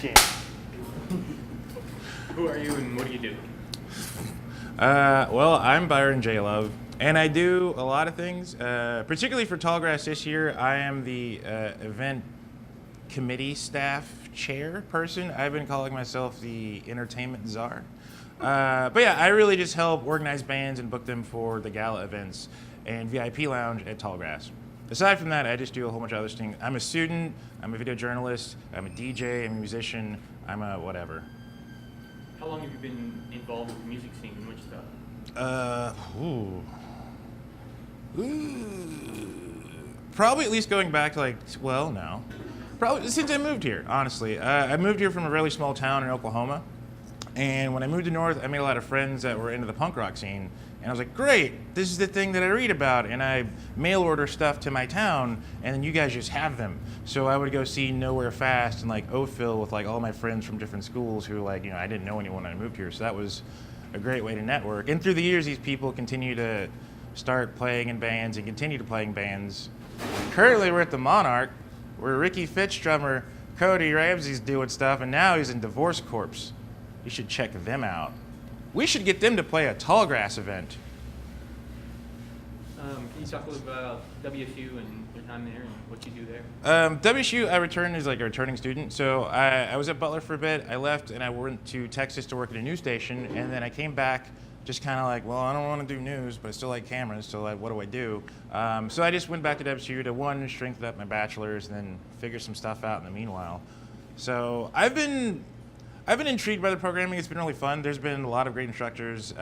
Jam. Who are you and what do you do? Well, I'm Byron Love, and I do a lot of things. Particularly for Tallgrass this year, I am the event committee staff chair person. I've been calling myself the entertainment czar. But yeah, I really just help organize bands and book them for the gala events and VIP lounge at Tallgrass. Aside from that, I just do a whole bunch of other things. I'm a student, I'm a video journalist, I'm a DJ, I'm a musician, I'm a whatever. How long have you been involved with the music scene in Wichita? Probably at least going back to probably since I moved here, honestly. I moved here from a really small town in Oklahoma. And when I moved to North, I made a lot of friends that were into the punk rock scene. And I was like, great, this is the thing that I read about. And I mail order stuff to my town, and then you guys just have them. So I would go see Nowhere Fast and like Ophil with like all my friends from different schools who I didn't know anyone when I moved here. So that was a great way to network. And through the years, these people continue to start playing in bands and continue to play in bands. Currently, we're at the Monarch, where Ricky Fitch drummer Cody Ramsey's doing stuff, and now he's in Divorce Corpse. You should check them out. We should get them to play a Tallgrass event. Can you talk a little bit about WSU and your time there and what you do there? WSU, I returned as like a returning student. So I was at Butler for a bit. I left and I went to Texas to work at a news station, and then I came back just kind of like, well, I don't want to do news, but I still like cameras, so like, what do I do? So I just went back to WSU to strengthen up my bachelor's and then figure some stuff out in the meanwhile. So I've been intrigued by the programming. It's been really fun. There's been a lot of great instructors.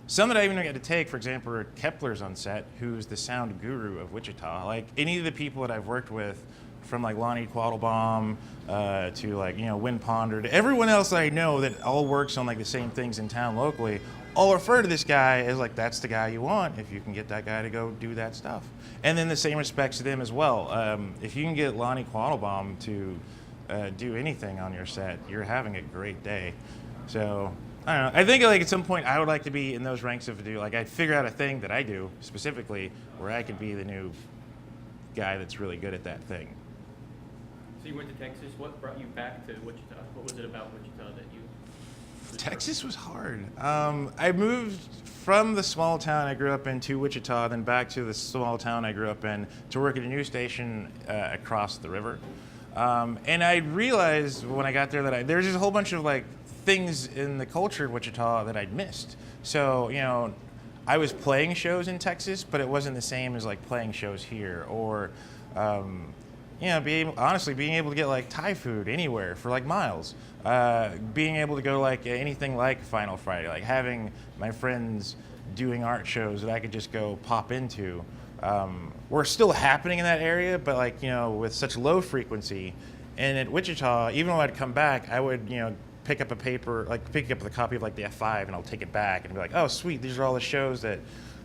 Some that I even got to take, for example, Kepler's on set, who's the sound guru of Wichita. Like any of the people that I've worked with, from like Lonnie Quattlebaum to like, Win Ponder, to everyone else that I know that all works on like the same things in town locally, all refer to this guy as like, that's the guy you want if you can get that guy to go do that stuff. And then the same respects to them as well. If you can get Lonnie Quattlebaum to do anything on your set, you're having a great day. So I don't know. I think like at some point I would like to be in those ranks of I'd figure out a thing that I do specifically where I could be the new guy that's really good at that thing. So you went to Texas. What brought you back to Wichita? What was it about Wichita that you? Texas was hard. I moved from the small town I grew up in to Wichita, then back to the small town I grew up in to work at a news station across the river. And I realized when I got there that there's just a whole bunch of like things in the culture of Wichita that I'd missed. So, I was playing shows in Texas, but it wasn't the same as like playing shows here, or, being able to get like Thai food anywhere for like miles. Being able to go like anything like Final Friday, like having my friends doing art shows that I could just go pop into. Were still happening in that area, but like, with such low frequency. And at Wichita, even though I'd come back, I would, pick up the copy of like the F5 and I'll take it back and be like, oh, sweet, these are all the shows that,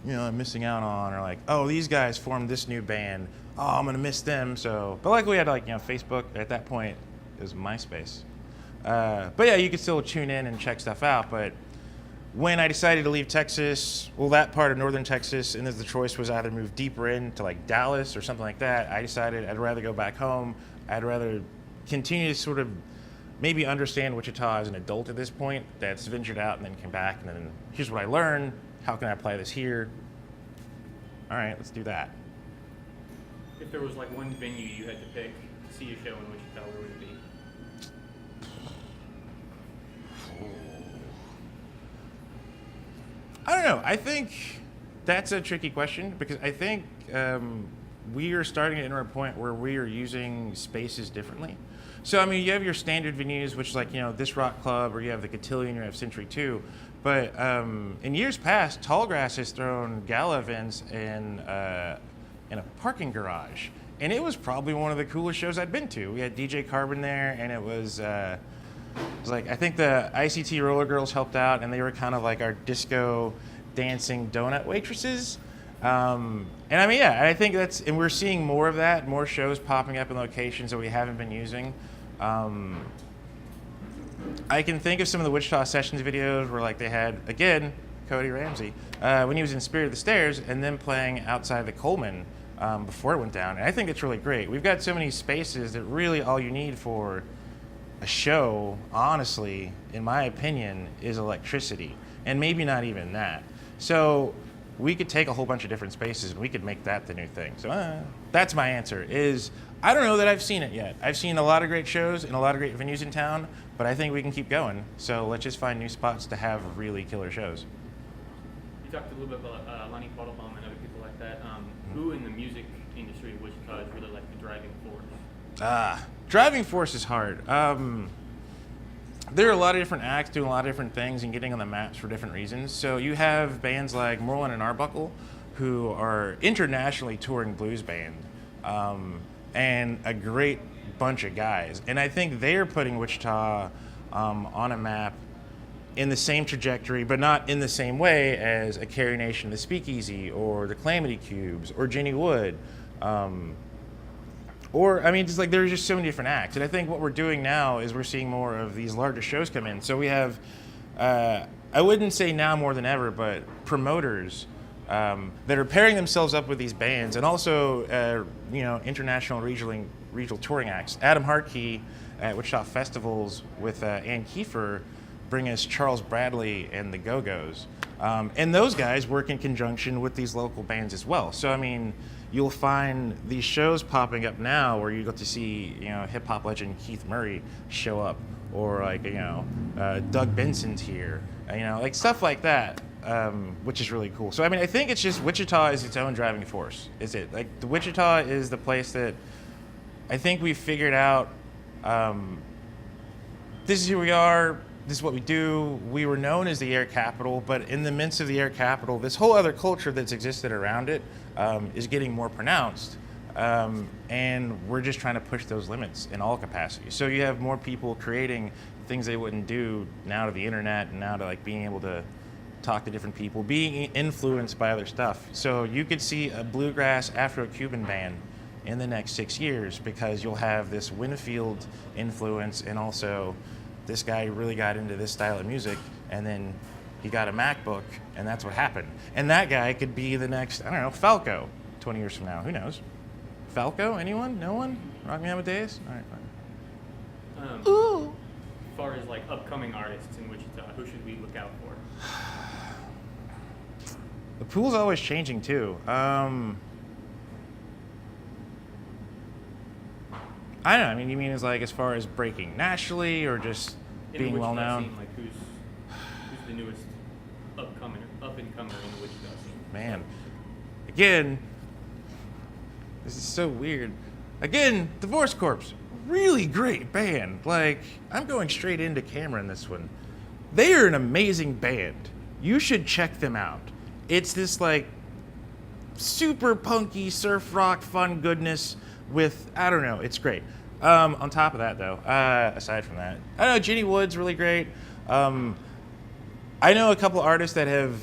I'm missing out on, or like, oh, these guys formed this new band. Oh, I'm gonna miss them. So, but luckily I had like, Facebook at that point. It was MySpace. But yeah, you could still tune in and check stuff out. But when I decided to leave Texas, that part of northern Texas, and the choice was either move deeper into like Dallas or something like that, I decided I'd rather go back home. I'd rather continue to sort of maybe understand Wichita as an adult at this point that's ventured out and then came back, and then here's what I learned. How can I apply this here? All right, let's do that. If there was like one venue you had to pick to see a show in Wichita, where would it be? I don't know. I think that's a tricky question because I think we are starting to enter a point where we are using spaces differently. So, you have your standard venues, which is like, this rock club, or you have the Cotillion, or you have Century 2. But in years past, Tallgrass has thrown gala events in a parking garage. And it was probably one of the coolest shows I'd been to. We had DJ Carbon there, and it was like, I think the ICT Roller Girls helped out, and they were kind of like our disco dancing donut waitresses. And I think and we're seeing more of that, more shows popping up in locations that we haven't been using. I can think of some of the Wichita Sessions videos where like they had, again, Cody Ramsey, when he was in Spirit of the Stairs, and then playing outside the Coleman before it went down. And I think it's really great. We've got so many spaces that really all you need for a show, honestly, in my opinion, is electricity, and maybe not even that. So we could take a whole bunch of different spaces and we could make that the new thing. So that's my answer. Is I don't know that I've seen it yet. I've seen a lot of great shows in a lot of great venues in town, but I think we can keep going. So let's just find new spots to have really killer shows. You talked a little bit about Lonnie Quattlebaum and other people like that. Who in the music industry of Wichita is really like the driving force? Driving force is hard. There are a lot of different acts doing a lot of different things and getting on the maps for different reasons. So you have bands like Moreland and Arbuckle, who are internationally touring blues band, and a great bunch of guys. And I think they're putting Wichita on a map in the same trajectory, but not in the same way as a Carrie Nation, the Speakeasy, or the Calamity Cubes, or Jenny Wood. Or, I mean, just like there's just so many different acts. And I think what we're doing now is we're seeing more of these larger shows come in. So we have, I wouldn't say now more than ever, but promoters that are pairing themselves up with these bands, and also, international regional touring acts. Adam Hartkey at Wichita Festivals with Ann Kiefer bring us Charles Bradley and the Go-Go's. And those guys work in conjunction with these local bands as well. So, I mean, you'll find these shows popping up now where you get to see, hip hop legend Keith Murray show up, or like, Doug Benson's here, like stuff like that, which is really cool. So, I mean, I think it's just Wichita is its own driving force. Is it? Like, the Wichita is the place that I think we've figured out, this is who we are, this is what we do. We were known as the air capital, but in the midst of the air capital, this whole other culture that's existed around it is getting more pronounced. And we're just trying to push those limits in all capacities. So you have more people creating things they wouldn't do now to the internet, and now to like being able to talk to different people, being influenced by other stuff. So you could see a bluegrass Afro-Cuban band in the next 6 years, because you'll have this Winfield influence, and also this guy really got into this style of music, and then he got a MacBook, and that's what happened. And that guy could be the next, I don't know, Falco 20 years from now. Who knows? Falco? Anyone? No one? Rock Me Amadeus? All right, fine. Ooh. As far as like upcoming artists in Wichita, who should we look out for? The pool's always changing too. I don't know. I mean, you mean as far as breaking nationally, or just being well known? Scene, like who's the newest up and comer in the Wichita scene? Man, again, this is so weird. Again, Divorce Corpse, really great band. Like, I'm going straight into camera in this one. They are an amazing band. You should check them out. It's this like super punky surf rock fun goodness with, I don't know, it's great. On top of that, though, aside from that, I don't know, Jenny Wood's really great. I know a couple artists that have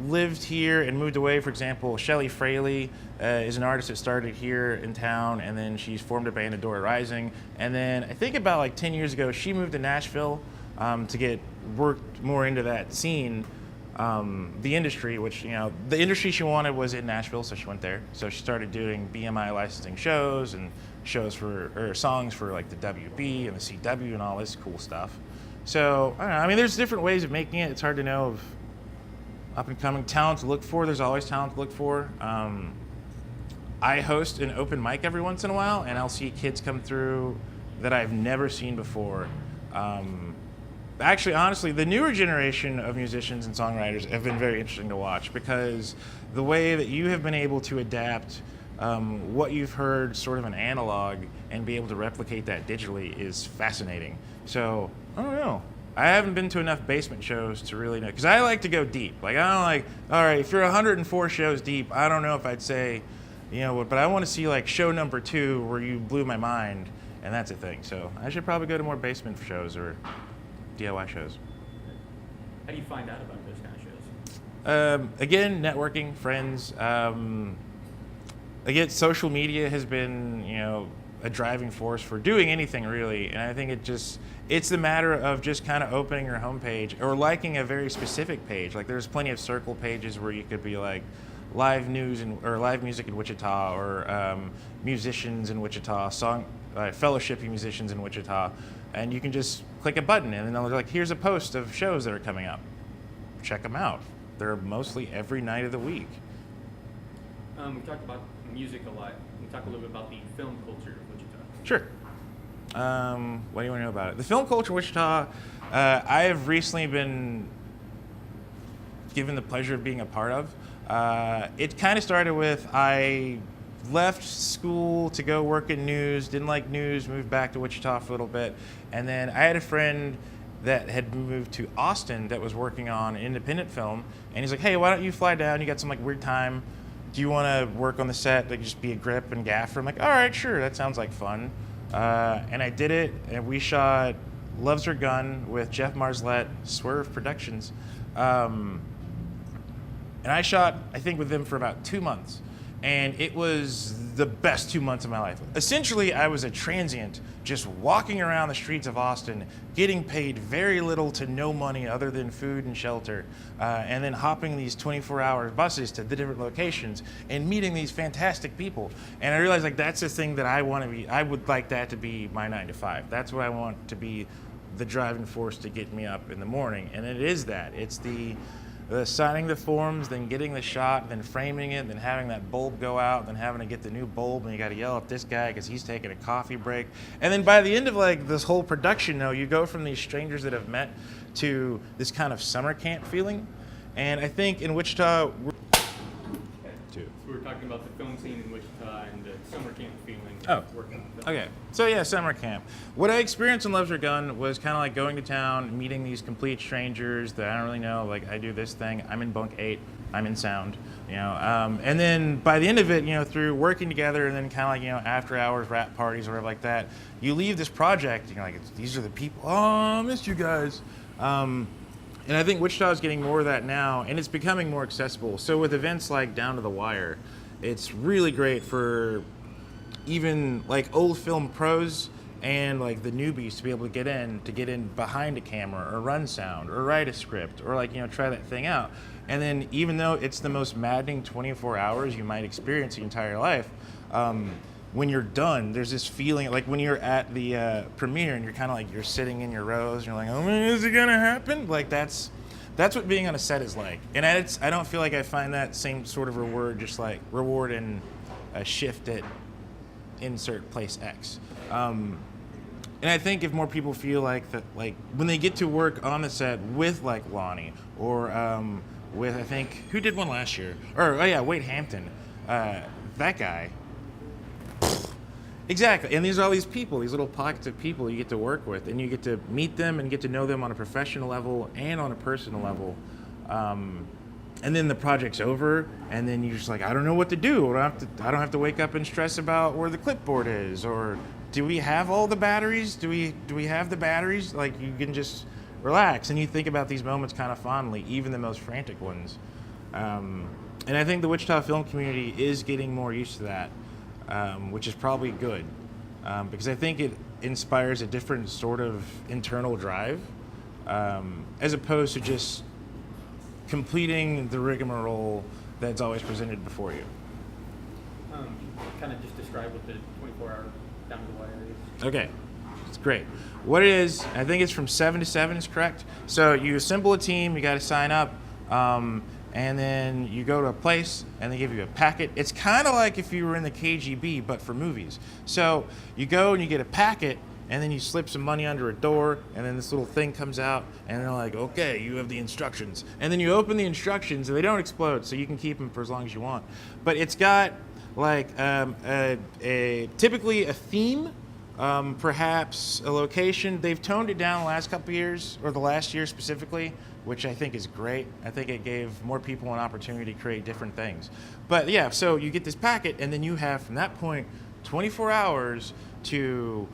lived here and moved away. For example, Shelley Fraley is an artist that started here in town, and then she's formed a band, Adora Rising. And then I think about like 10 years ago, she moved to Nashville to get worked more into that scene. The industry, which, the industry she wanted was in Nashville, so she went there. So she started doing BMI licensing shows and songs for like the WB and the CW and all this cool stuff. So, I don't know, I mean, there's different ways of making it. It's hard to know of up and coming talent to look for. There's always talent to look for. I host an open mic every once in a while, and I'll see kids come through that I've never seen before. Actually, honestly, the newer generation of musicians and songwriters have been very interesting to watch, because the way that you have been able to adapt what you've heard sort of an analog and be able to replicate that digitally is fascinating. So, I don't know. I haven't been to enough basement shows to really know, because I like to go deep. Like, I don't like, all right, if you're 104 shows deep, I don't know if I'd say, but I want to see like show number 2 where you blew my mind, and that's a thing. So I should probably go to more basement shows or DIY shows. How do you find out about those kind of shows? Again, networking, friends. Again, social media has been, a driving force for doing anything really, and I think it's the matter of just kind of opening your homepage or liking a very specific page. Like, there's plenty of circle pages where you could be like live news or live music in Wichita, or musicians in Wichita, fellowship musicians in Wichita. and you can just click a button, and then they're like, here's a post of shows that are coming up. Check them out. They're mostly every night of the week. We talked about music a lot. Can we talk a little bit about the film culture of Wichita? Sure. What do you want to know about it? The film culture of Wichita, I have recently been given the pleasure of being a part of. It kind of started with I left school to go work in news, didn't like news, moved back to Wichita for a little bit, and then I had a friend that had moved to Austin that was working on independent film, and he's like, hey, why don't you fly down? You got some like weird time. Do you want to work on the set, like just be a grip and gaffer? I'm like, all right, sure, that sounds like fun. And I did it, and we shot Loves Her Gun with Jeff Marslett, Swerve Productions. And I shot, I think, with them for about 2 months. And it was the best 2 months of my life. Essentially, I was a transient, just walking around the streets of Austin, getting paid very little to no money other than food and shelter, and then hopping these 24-hour buses to the different locations and meeting these fantastic people. And I realized, like, that's the thing that I want to be. I would like that to be my 9 to 5. That's what I want to be, the driving force to get me up in the morning. And it is that. It's the signing the forms, then getting the shot, then framing it, then having that bulb go out, then having to get the new bulb, and you got to yell at this guy because he's taking a coffee break. And then by the end of like this whole production, though, you go from these strangers that have met to this kind of summer camp feeling. And I think in Wichita, So we were talking about the film scene in Wichita and the summer camp feeling. Oh, working on film. okay. So yeah, summer camp. What I experienced in Loves Her Gun was kind of like going to town, meeting these complete strangers that I don't really know. Like, I do this thing. I'm in bunk 8. I'm in sound. You know, and then by the end of it, you know, through working together and then kind of like, you know, after hours rap parties or whatever like that, you leave this project. And you're like, these are the people. Oh, I missed you guys. And I think Wichita is getting more of that now, and it's becoming more accessible. So with events like Down to the Wire, it's really great for even like old film pros and like the newbies to be able to get in behind a camera or run sound or write a script or like, you know, try that thing out. And then even though it's the most maddening 24 hours you might experience your entire life, when you're done, there's this feeling like when you're at the premiere and you're kind of like, you're sitting in your rows and you're like, oh man, is it gonna happen? Like that's what being on a set is like. And I don't feel like I find that same sort of reward in a shift at insert place X. And I think if more people feel like that, like when they get to work on the set with like Lonnie or with, I think, who did one last year? Or, oh yeah, Wade Hampton, that guy. Exactly, and these are all these people, these little pockets of people you get to work with, and you get to meet them and get to know them on a professional level and on a personal level. And then the project's over, and then you're just like, I don't know what to do. I don't have to wake up and stress about where the clipboard is, or do we have all the batteries? Do we have the batteries? Like, you can just relax, and you think about these moments kind of fondly, even the most frantic ones. And I think the Wichita film community is getting more used to that. Which is probably good, because I think it inspires a different sort of internal drive, as opposed to just completing the rigmarole that's always presented before you. Kind of just describe what the 24-hour Down to the Wire is. Okay, it's great. What it is, I think it's from 7 to 7 is correct. So you assemble a team, you got to sign up, and then you go to a place and they give you a packet. It's kind of like if you were in the KGB, but for movies. So you go and you get a packet, and then you slip some money under a door, and then this little thing comes out, and they're like, okay, you have the instructions. And then you open the instructions, and they don't explode, so you can keep them for as long as you want. But it's got like typically a theme, perhaps a location. They've toned it down the last couple of years, or the last year specifically, which I think is great. I think it gave more people an opportunity to create different things. But yeah, so you get this packet, and then you have, from that point, 24 hours to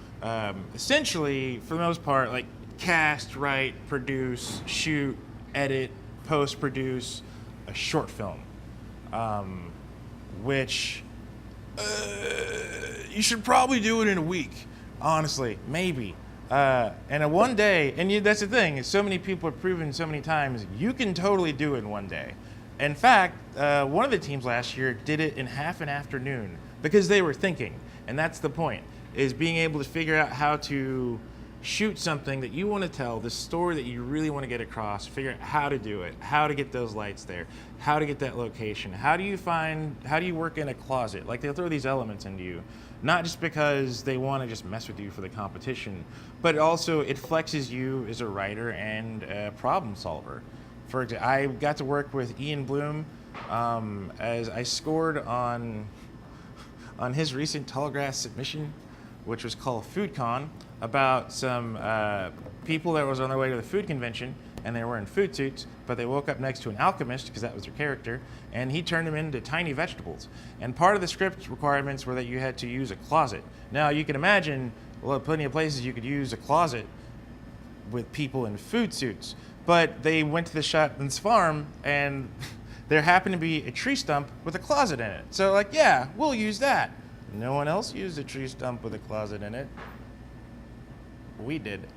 essentially, for the most part, like cast, write, produce, shoot, edit, post-produce a short film, which you should probably do it in a week, honestly, maybe. And in one day, and that's the thing, is so many people have proven so many times, you can totally do it in one day. In fact, one of the teams last year did it in half an afternoon because they were thinking, and that's the point, is being able to figure out how to shoot something that you want to tell, the story that you really want to get across, figure out how to do it, how to get those lights there, how to get that location, how do you work in a closet? Like, they'll throw these elements into you, not just because they want to just mess with you for the competition, but also it flexes you as a writer and a problem solver. For example, I got to work with Ian Bloom as I scored on his recent Tallgrass submission, which was called FoodCon, about some people that was on their way to the food convention, and they were in food suits, but they woke up next to an alchemist, because that was their character, and he turned them into tiny vegetables. And part of the script requirements were that you had to use a closet. Now, you can imagine, well, plenty of places you could use a closet with people in food suits, but they went to the Shotlands farm, and there happened to be a tree stump with a closet in it. So, like, yeah, we'll use that. No one else used a tree stump with a closet in it. We did.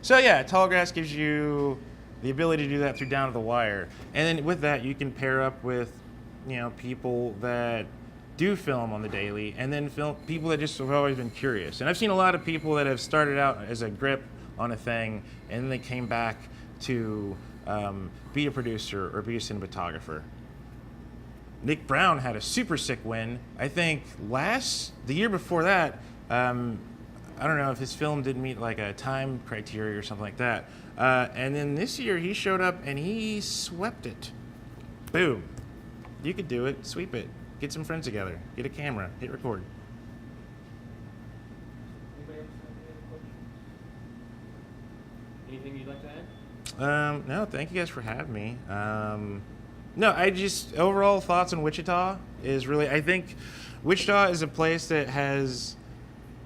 So yeah, Tallgrass gives you the ability to do that through Down to the Wire. And then with that, you can pair up with, people that do film on the daily, and then people that just have always been curious. And I've seen a lot of people that have started out as a grip on a thing, and then they came back to be a producer or be a cinematographer. Nick Brown had a super sick win. I think the year before that, I don't know if his film didn't meet like a time criteria or something like that. And then this year he showed up and he swept it. Boom. You could do it. Sweep it. Get some friends together. Get a camera. Hit record. Anybody else have any other questions? Anything you'd like to add? No, thank you guys for having me. No, overall thoughts on Wichita is really, I think Wichita is a place that has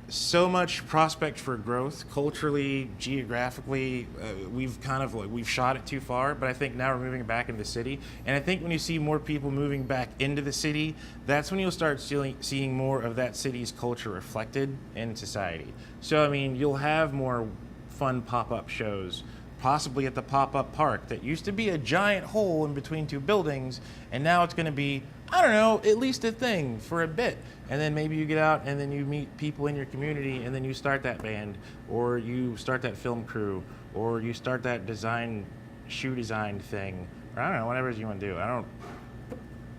so much prospect for growth culturally, geographically. We've shot it too far, but I think now we're moving back into the city. And I think when you see more people moving back into the city, that's when you'll start seeing more of that city's culture reflected in society. So, I mean, you'll have more fun pop-up shows, possibly at the pop-up park that used to be a giant hole in between two buildings, and now it's going to be, I don't know, at least a thing for a bit. And then maybe you get out and then you meet people in your community, and then you start that band, or you start that film crew, or you start that shoe design thing, or I don't know, whatever you want to do.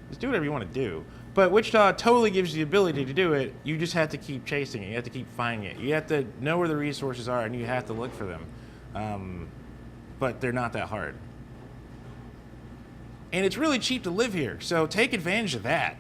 Just do whatever you want to do. But Wichita totally gives you the ability to do it. You just have to keep chasing it. You have to keep finding it. You have to know where the resources are, and you have to look for them. But they're not that hard. And it's really cheap to live here, so take advantage of that.